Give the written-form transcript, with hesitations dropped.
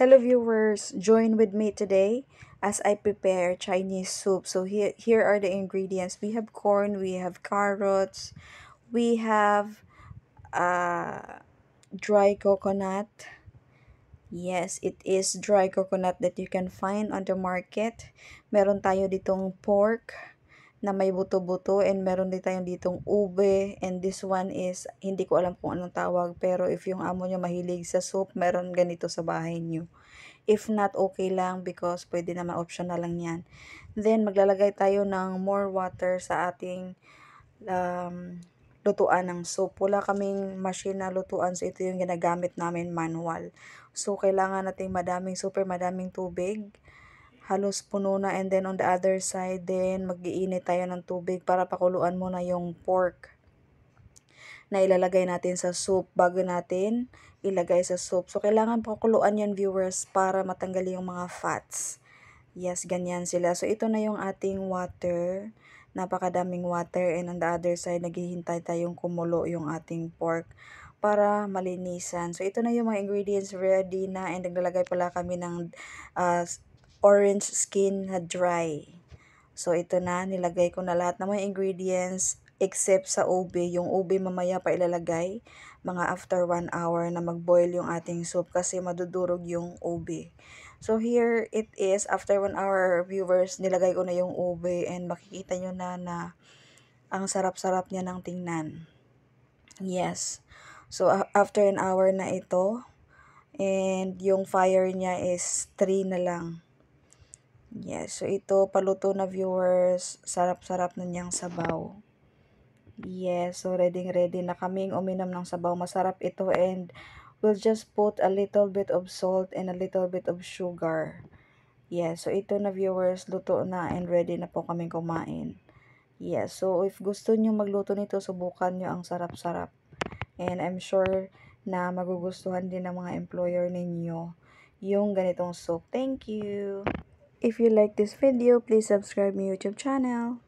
Hello viewers, join with me today as I prepare Chinese soup. So here are the ingredients. We have corn, we have carrots, we have dry coconut. Yes, it is dry coconut that you can find on the market. Meron tayo ditong pork na may buto-buto and meron din tayong ditong ube and this one is hindi ko alam kung anong tawag pero if yung amo nyo mahilig sa soup, meron ganito sa bahay nyo. If not, okay lang because pwede naman optional lang yan. Then, maglalagay tayo ng more water sa ating lutuan ng soup. Wala kaming machine na lutuan, so ito yung ginagamit namin manual. So, kailangan natin super madaming tubig. Halos puno na and then on the other side, then mag-iinit tayo ng tubig para pakuluan muna yung pork na ilalagay natin sa soup bago natin ilagay sa soup. So, kailangan pakuluan yan viewers para matanggal yung mga fats. Yes, ganyan sila. So, ito na yung ating water. Napakadaming water and on the other side, naghihintay tayong kumulo yung ating pork para malinisan. So, ito na yung mga ingredients ready na and naglalagay pala kami ng uh, orange skin na dry. So, ito na, nilagay ko na lahat ng mga ingredients except sa ube. Yung ube mamaya pa ilalagay, mga after 1 hour na mag-boil yung ating soup kasi madudurog yung ube. So, here it is. After 1 hour, viewers, nilagay ko na yung ube and makikita nyo na ang sarap-sarap niya ng tingnan. Yes. So, after an hour na ito, and yung fire niya is 3 na lang. Yes, so ito, paluto na viewers. Sarap-sarap na niyang sabaw. Yes, so ready na kaming uminom ng sabaw. Masarap ito and we'll just put a little bit of salt and a little bit of sugar. Yes, so ito na viewers, luto na and ready na po kaming kumain. Yes, so if gusto nyo magluto nito, subukan nyo, ang sarap-sarap. And I'm sure na magugustuhan din ng mga employer ninyo yung ganitong soup. Thank you! If you like this video, please subscribe my YouTube channel.